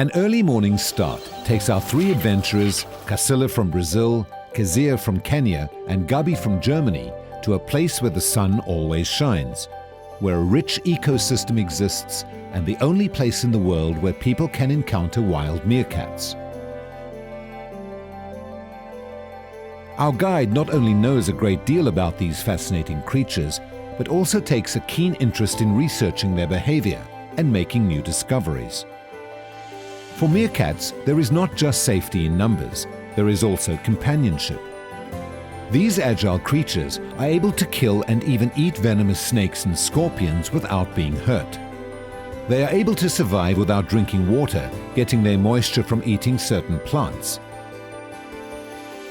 An early morning start takes our three adventurers, Kasila from Brazil, Kezia from Kenya, and Gabi from Germany, to a place where the sun always shines, where a rich ecosystem exists, and the only place in the world where people can encounter wild meerkats. Our guide not only knows a great deal about these fascinating creatures, but also takes a keen interest in researching their behavior and making new discoveries. For meerkats, there is not just safety in numbers, there is also companionship. These agile creatures are able to kill and even eat venomous snakes and scorpions without being hurt. They are able to survive without drinking water, getting their moisture from eating certain plants.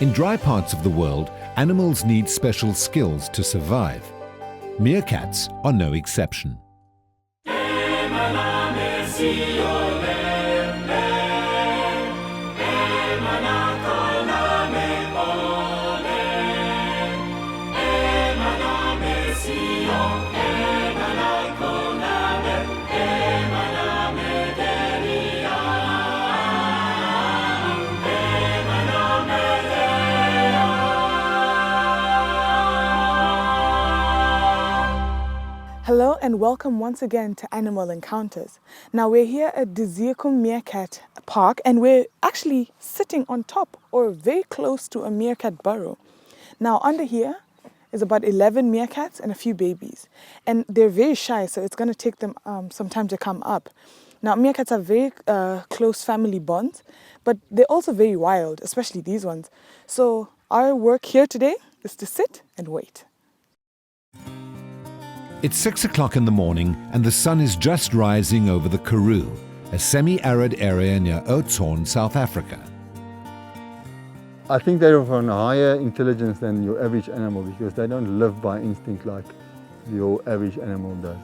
In dry parts of the world, animals need special skills to survive. Meerkats are no exception. Hello and welcome once again to Animal Encounters. Now we're here at the Ziakum Meerkat Park and we're actually sitting on top or very close to a meerkat burrow. Now under here is about 11 meerkats and a few babies, and they're very shy, so it's going to take them some time to come up. Now meerkats have very close family bonds, but they're also very wild, especially these ones. So our work here today is to sit and wait. It's 6 o'clock in the morning and the sun is just rising over the Karoo, a semi-arid area near Oudtshoorn, South Africa. I think they're of a higher intelligence than your average animal because they don't live by instinct like your average animal does.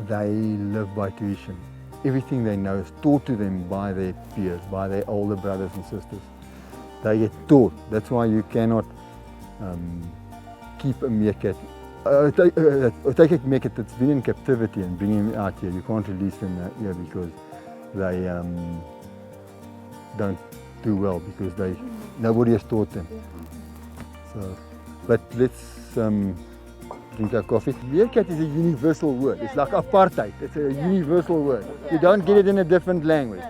They live by tuition. Everything they know is taught to them by their peers, by their older brothers and sisters. They get taught. That's why you cannot keep a meerkat. Take a meerkat that's been in captivity and bring him out here. You can't release them here because they don't do well because nobody has taught them. So, but let's drink our coffee. Meerkat is a universal word. It's like apartheid. It's a universal word. You don't get it in a different language.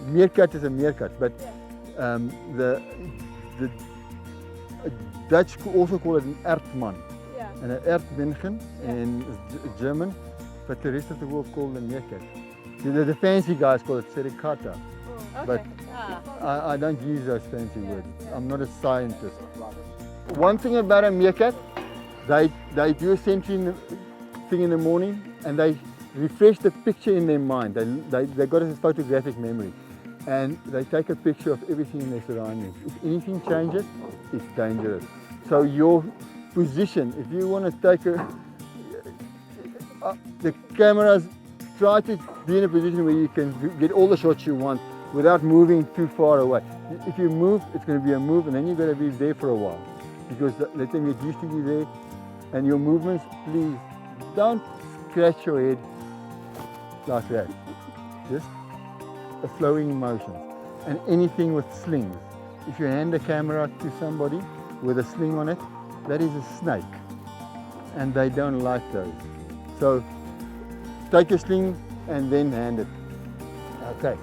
Meerkat is a meerkat, but the Dutch also call it an Erdman. And an Erdmännchen in German, but the rest of the world call them meerkat. The fancy guys call it sericata, but I don't use those fancy words. I'm not a scientist. One thing about a meerkat, they do a sensory thing in the morning and they refresh the picture in their mind. They got a photographic memory and they take a picture of everything in their surroundings. If anything changes, it's dangerous. So your position, if you want to take the cameras, try to be in a position where you can get all the shots you want without moving too far away. If you move, it's going to be a move and then you've got to be there for a while because let them get used to you there. And your movements, please don't scratch your head like that. Just a flowing motion. And anything with slings. If you hand the camera to somebody with a sling on it, that is a snake, and they don't like those. So take a sling and then hand it. Okay.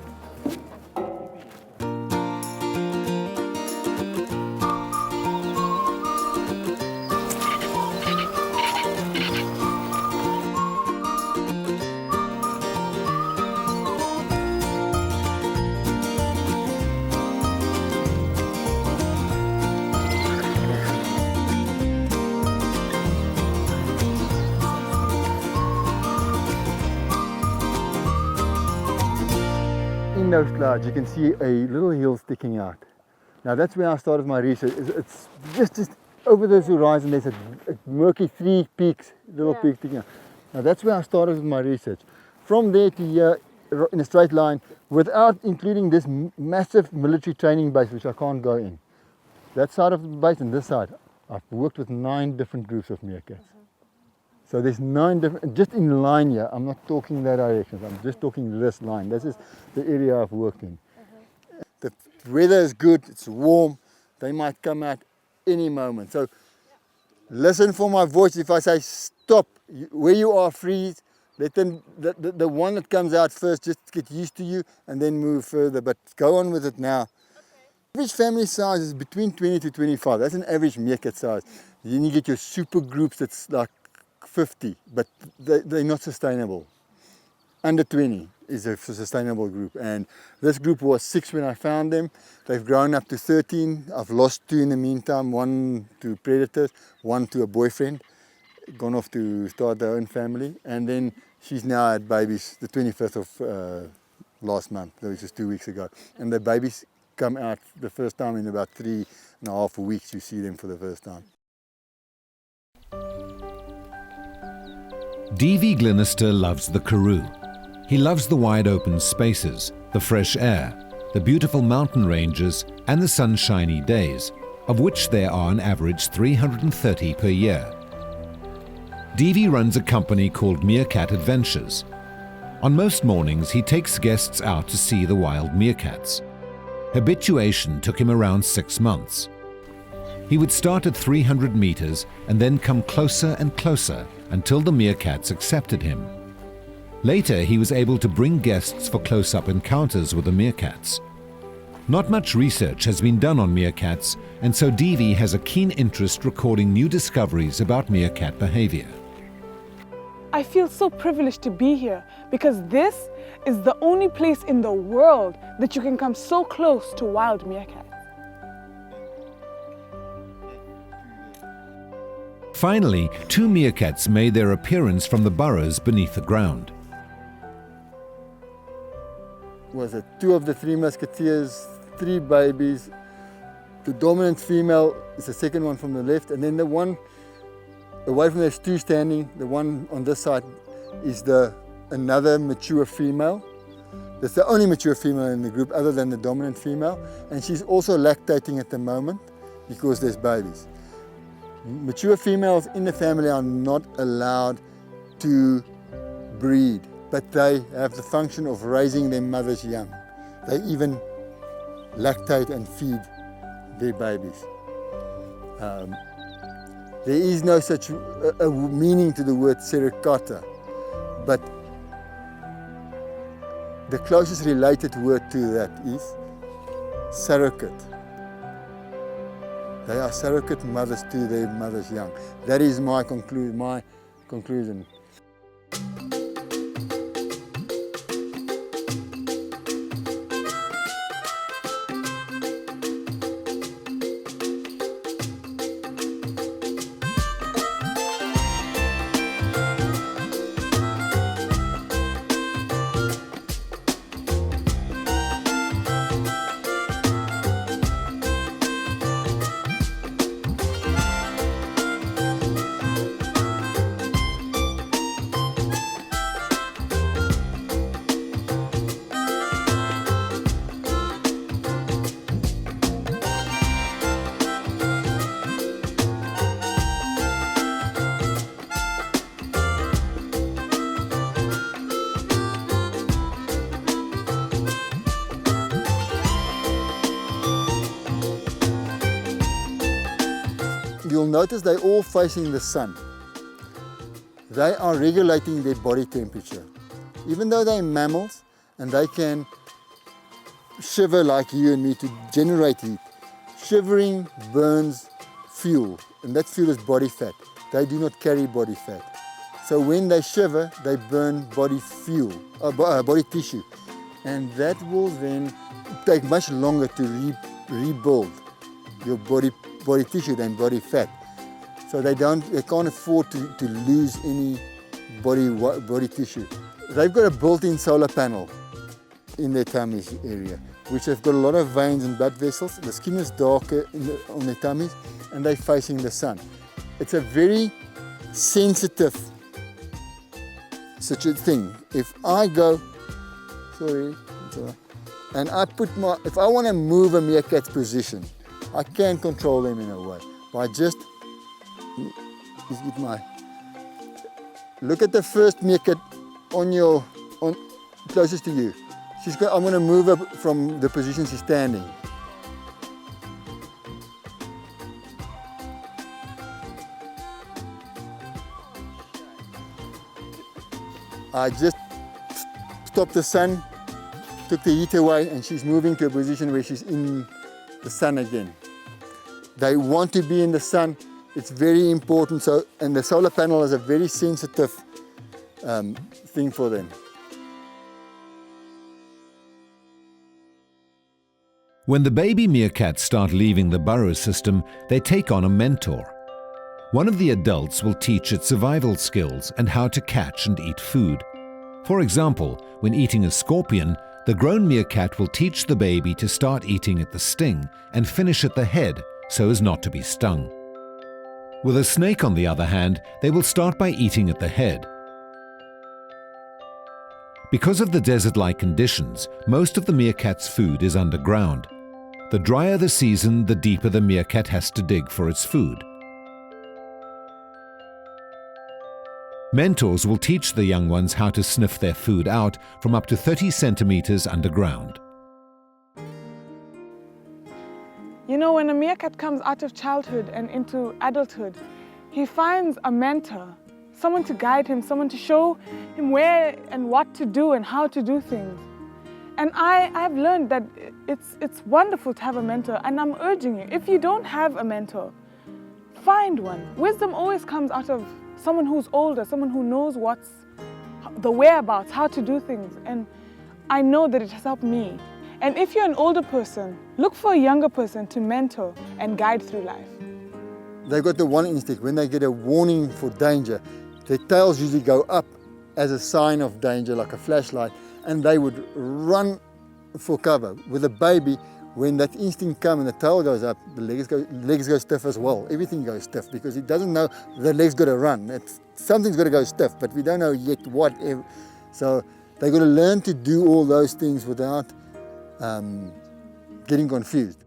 In those clouds you can see a little hill sticking out. Now that's where I started my research. It's just over this horizon there's a murky three peaks, little peaks sticking out. Now that's where I started with my research. From there to here in a straight line without including this massive military training base which I can't go in. That side of the base and this side, I've worked with 9 different groups of meerkats. So there's 9 different, just in line here, I'm not talking that direction, I'm just talking this line. This is the area I've worked in. The weather is good, it's warm, they might come out any moment. So listen for my voice. If I say stop, where you are, freeze, let them, the one that comes out first, just get used to you and then move further, but go on with it now. Average family size is between 20 to 25, that's an average meerkat size. Then you get your super groups that's like 50, but they're not sustainable. Under 20 is a sustainable group, and this group was 6 when I found them. They've grown up to 13. I've lost 2 in the meantime, 1 to predators, 1 to a boyfriend, gone off to start their own family, and then she's now had babies the 25th of last month, which is 2 weeks ago, and the babies come out the first time in about 3.5 weeks. You see them for the first time. D.V. Glenister loves the Karoo. He loves the wide open spaces, the fresh air, the beautiful mountain ranges and the sunshiny days, of which there are an average 330 per year. D.V. runs a company called Meerkat Adventures. On most mornings he takes guests out to see the wild meerkats. Habituation took him around 6 months. He would start at 300 meters and then come closer and closer until the meerkats accepted him. Later, he was able to bring guests for close-up encounters with the meerkats. Not much research has been done on meerkats, and so D.V. has a keen interest recording new discoveries about meerkat behavior. I feel so privileged to be here because this is the only place in the world that you can come so close to wild meerkats. Finally, 2 meerkats made their appearance from the burrows beneath the ground. Was it 2 of the 3 musketeers, 3 babies. The dominant female is the second one from the left, and then the one away from there's 2 standing. The one on this side is another mature female. That's the only mature female in the group other than the dominant female, and she's also lactating at the moment because there's babies. Mature females in the family are not allowed to breed, but they have the function of raising their mother's young. They even lactate and feed their babies. There is no such a meaning to the word serikata, but the closest related word to that is surrogate. They are surrogate mothers to their mother's young. That is my conclusion. You'll notice they're all facing the sun. They are regulating their body temperature. Even though they're mammals and they can shiver like you and me to generate heat, shivering burns fuel, and that fuel is body fat. They do not carry body fat. So when they shiver, they burn body fuel, body tissue, and that will then take much longer to rebuild your body tissue than body fat. So they can't afford to lose any body tissue. They've got a built-in solar panel in their tummies area, which have got a lot of veins and blood vessels. The skin is darker on their tummies, and they're facing the sun. It's a very sensitive such a thing. If I go, and I put if I want to move a meerkat's position, I can control them in a way by just get Look at the first meerkat on closest to you. I'm going to move her from the position she's standing. I just stopped the sun, took the heat away, and she's moving to a position where she's in the sun again. They want to be in the sun. It's very important. So, and the solar panel is a very sensitive thing for them. When the baby meerkats start leaving the burrow system, they take on a mentor. One of the adults will teach it survival skills and how to catch and eat food. For example, when eating a scorpion, the grown meerkat will teach the baby to start eating at the sting and finish at the head so as not to be stung. With a snake, on the other hand, they will start by eating at the head. Because of the desert-like conditions, most of the meerkat's food is underground. The drier the season, the deeper the meerkat has to dig for its food. Mentors will teach the young ones how to sniff their food out from up to 30 centimeters underground. You know, when a meerkat comes out of childhood and into adulthood, he finds a mentor, someone to guide him, someone to show him where and what to do and how to do things. And I've learned that it's wonderful to have a mentor, and I'm urging you, if you don't have a mentor, find one. Wisdom always comes out of someone who's older, someone who knows what's the whereabouts, how to do things. And I know that it has helped me. And if you're an older person, look for a younger person to mentor and guide through life. They've got the one instinct. When they get a warning for danger, their tails usually go up as a sign of danger, like a flashlight, and they would run for cover. With a baby, when that instinct comes and the tail goes up, the legs go stiff as well. Everything goes stiff because it doesn't know the leg's got to run. Something's got to go stiff, but we don't know yet what. So they've got to learn to do all those things without getting confused.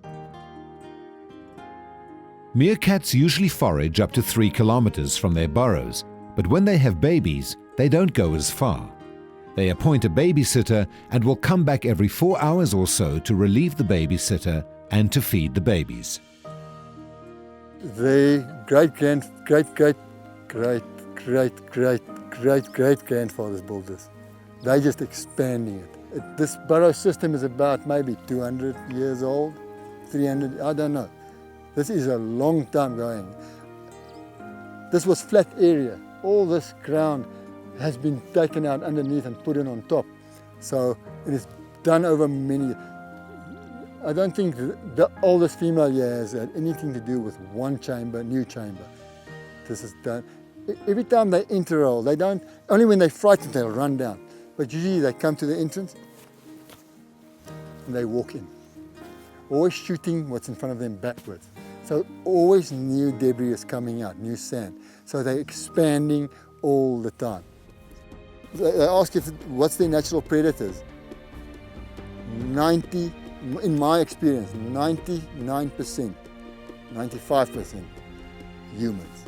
Meerkats usually forage up to 3 kilometers from their burrows, but when they have babies, they don't go as far. They appoint a babysitter and will come back every 4 hours or so to relieve the babysitter and to feed the babies. The great-great-great-great-great-great-great-grandfathers built this. They're just expanding it. This burrow system is about maybe 200 years old, 300, I don't know. This is a long time going. This was flat area. All this ground has been taken out underneath and put in on top. So it is done over many years. I don't think the oldest female here has had anything to do with one chamber, new chamber. This is done. Every time they interroll, they don't, only when they're frightened they'll run down. But usually they come to the entrance and they walk in. Always shooting what's in front of them backwards. So always new debris is coming out, new sand. So they're expanding all the time. They ask if what's their natural predators. 90, in my experience, 99%, 95% humans.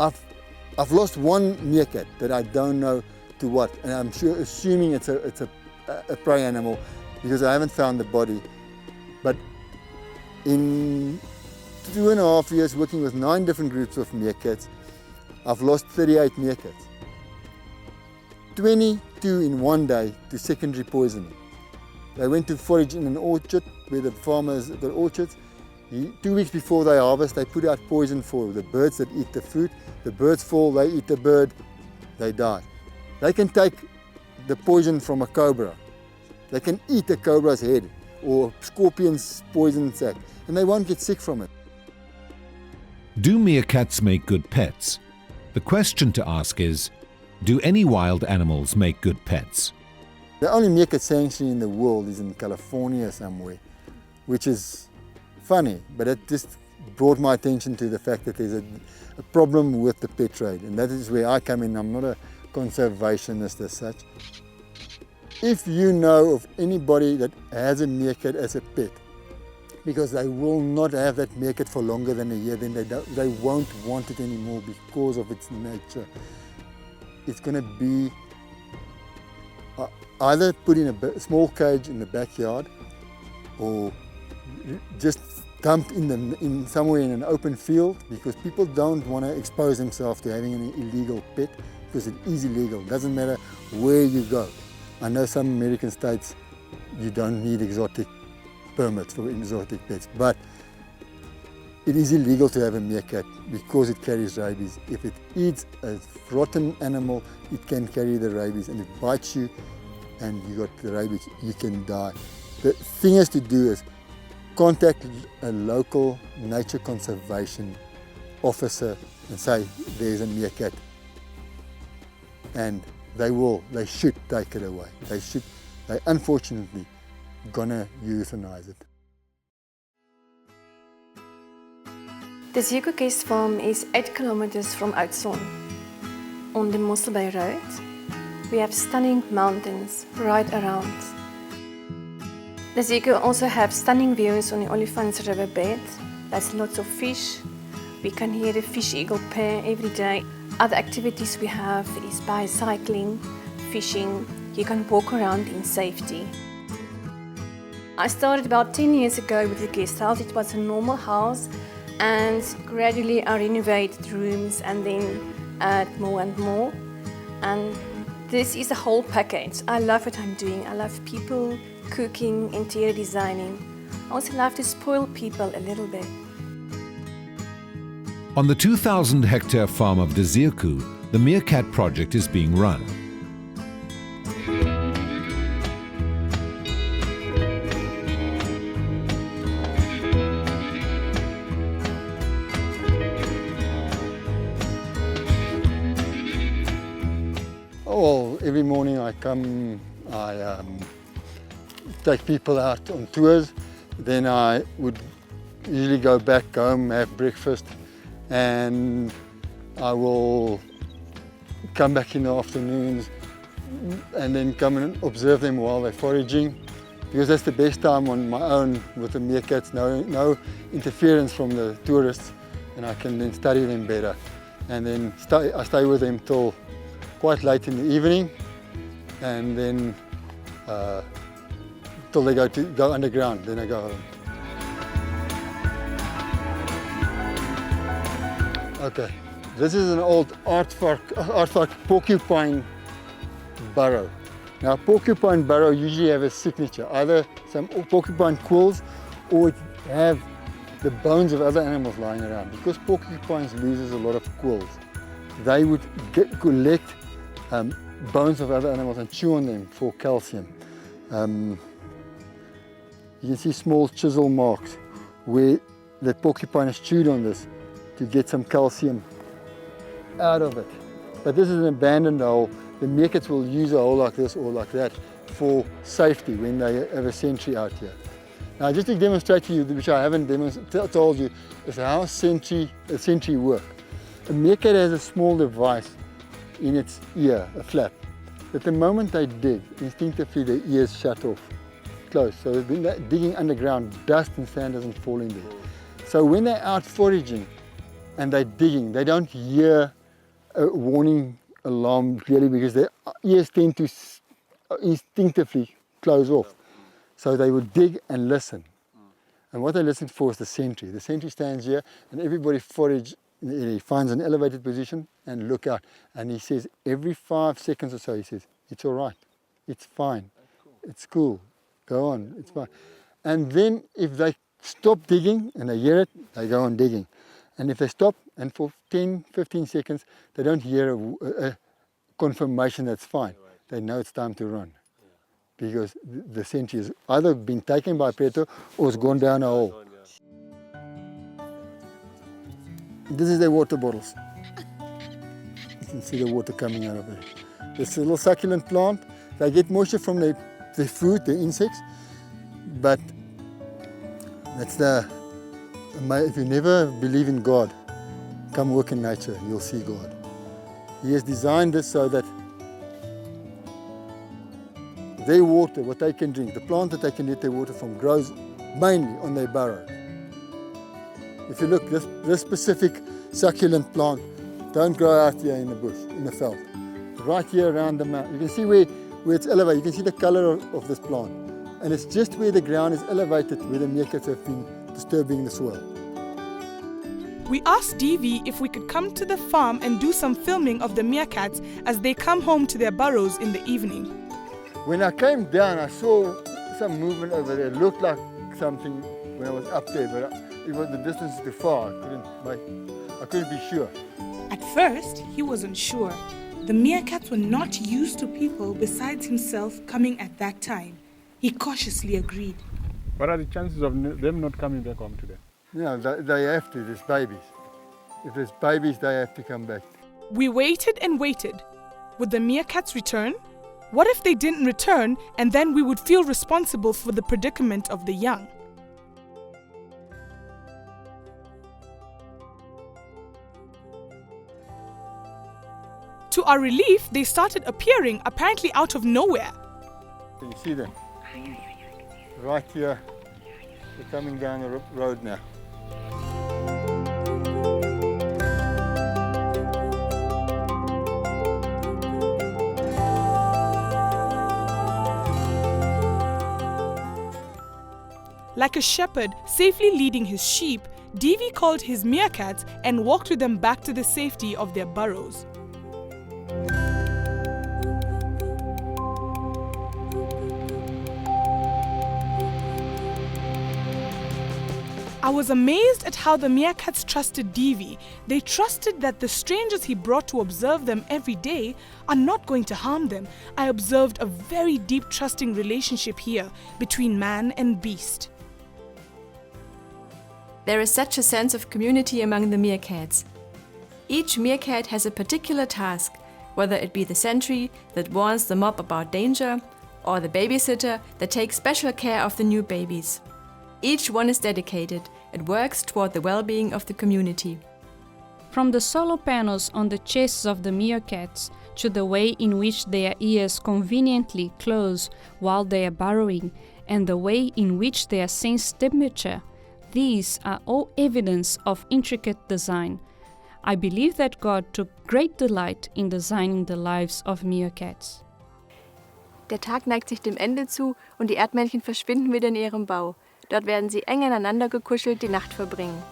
I've lost one meerkat that I don't know to what, and I'm assuming it's a prey animal because I haven't found the body. But in 2.5 years working with 9 different groups of meerkats, I've lost 38 meerkats. 22 in one day to secondary poisoning. They went to forage in an orchard where the farmers got orchards. 2 weeks before they harvest, they put out poison for the birds that eat the fruit. The birds fall, they eat the bird, they die. They can take the poison from a cobra. They can eat a cobra's head or scorpion's poison sac, and they won't get sick from it. Do meerkats make good pets? The question to ask is, do any wild animals make good pets? The only meerkat sanctuary in the world is in California somewhere, which is funny, but it just brought my attention to the fact that there's a problem with the pet trade, and that is where I come in. I'm not a conservationist as such. If you know of anybody that has a meerkat as a pet, because they will not have that meerkat for longer than a year. Then they won't want it anymore because of its nature. It's going to be either put in a small cage in the backyard, or just dumped in somewhere in an open field, because people don't want to expose themselves to having an illegal pet, because it is illegal. It doesn't matter where you go. I know some American states you don't need exotic permits for exotic pets, but it is illegal to have a meerkat because it carries rabies. If it eats a rotten animal, it can carry the rabies, and if it bites you and you got the rabies, you can die. The thing is to do is contact a local nature conservation officer and say there's a meerkat, and they should take it away. They unfortunately gonna euthanize it. The Kezia Guest Farm is 8 kilometers from Oudtshoorn. On the Mossel Bay Road, we have stunning mountains right around. The Kezia also have stunning views on the Olifants River bed. There's lots of fish. We can hear the fish eagle pair every day. Other activities we have is bicycling, fishing. You can walk around in safety. I started about 10 years ago with the guest house. It was a normal house, and gradually I renovated rooms and then add more and more. And this is a whole package. I love what I'm doing. I love people, cooking, interior designing. I also love to spoil people a little bit. On the 2,000-hectare farm of Dezirku, the meerkat project is being run. Well, every morning I come, I take people out on tours. Then I would usually go back home, have breakfast, and I will come back in the afternoons and then come and observe them while they're foraging, because that's the best time on my own with the meerkats. No interference from the tourists, and I can then study them better. And then I stay with them till quite late in the evening, and then till they go underground, then I go home. Okay, this is an old aardvark porcupine burrow. Now, porcupine burrow usually have a signature, either some porcupine quills, or it have the bones of other animals lying around. Because porcupines loses a lot of quills, they would collect bones of other animals and chew on them for calcium. You can see small chisel marks where the porcupine has chewed on this to get some calcium out of it. But this is an abandoned hole. The meerkats will use a hole like this or like that for safety when they have a sentry out here. Now, just to demonstrate to you, which I haven't told you, is how a sentry works. A meerkat has a small device in its ear, a flap. At the moment they dig, instinctively the ears shut off, close. So when they're digging underground, dust and sand doesn't fall in there. So when they're out foraging and they're digging, they don't hear a warning alarm clearly, because their ears tend to instinctively close off. So they would dig and listen. And what they listen for is the sentry. The sentry stands here, and everybody forage. He finds an elevated position and look out. And he says every 5 seconds or so, he says, it's all right, it's fine, it's cool, go on, it's fine. And then if they stop digging and they hear it, they go on digging. And if they stop and for 10, 15 seconds, they don't hear a confirmation that's fine, they know it's time to run. Because the sentry has either been taken by a predator or has gone down a hole. This is their water bottles. You can see the water coming out of it. This little succulent plant, they get moisture from their food, the insects, but that's if you never believe in God, come work in nature, you'll see God. He has designed this so that their water, what they can drink, the plant that they can get their water from, grows mainly on their burrows. If you look, this specific succulent plant don't grow out here in the bush, in the veld. Right here around the mountain, you can see where it's elevated. You can see the color of this plant. And it's just where the ground is elevated where the meerkats have been disturbing the soil. We asked Devi if we could come to the farm and do some filming of the meerkats as they come home to their burrows in the evening. When I came down, I saw some movement over there. It looked like something when I was up there, but the distance is too far. I couldn't be sure. At first, he wasn't sure. The meerkats were not used to people besides himself coming at that time. He cautiously agreed. What are the chances of them not coming back home today? Yeah, they have to. There's babies. If there's babies, they have to come back. We waited and waited. Would the meerkats return? What if they didn't return, and then we would feel responsible for the predicament of the young? To our relief, they started appearing apparently out of nowhere. Can you see them? Right here. They're coming down the road now. Like a shepherd safely leading his sheep, Devi called his meerkats and walked with them back to the safety of their burrows. I was amazed at how the meerkats trusted Devi. They trusted that the strangers he brought to observe them every day are not going to harm them. I observed a very deep trusting relationship here between man and beast. There is such a sense of community among the meerkats. Each meerkat has a particular task, whether it be the sentry that warns the mob about danger, or the babysitter that takes special care of the new babies. Each one is dedicated. It works toward the well-being of the community. From the solar panels on the chests of the meerkats to the way in which their ears conveniently close while they are burrowing and the way in which they sense temperature, these are all evidence of intricate design. I believe that God took great delight in designing the lives of meerkats. Der Tag neigt sich dem Ende zu und die Erdmännchen verschwinden wieder in ihrem Bau. Dort werden sie eng aneinander gekuschelt die Nacht verbringen.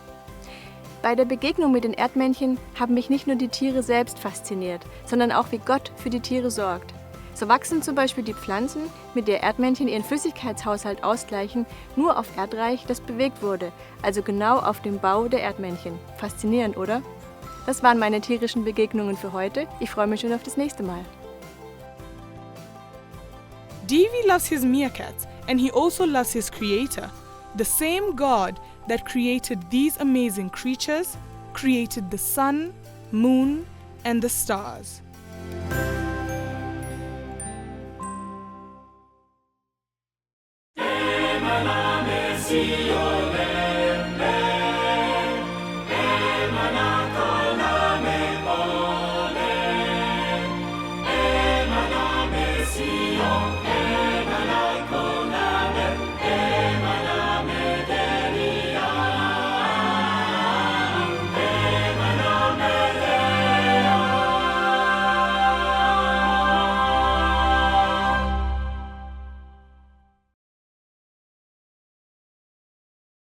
Bei der Begegnung mit den Erdmännchen haben mich nicht nur die Tiere selbst fasziniert, sondern auch wie Gott für die Tiere sorgt. So wachsen zum Beispiel die Pflanzen, mit der Erdmännchen ihren Flüssigkeitshaushalt ausgleichen, nur auf Erdreich, das bewegt wurde, also genau auf dem Bau der Erdmännchen. Faszinierend, oder? Das waren meine tierischen Begegnungen für heute. Ich freue mich schon auf das nächste Mal. Devi loves his meerkats, and he also loves his creator. The same God that created these amazing creatures created the sun, moon, and the stars.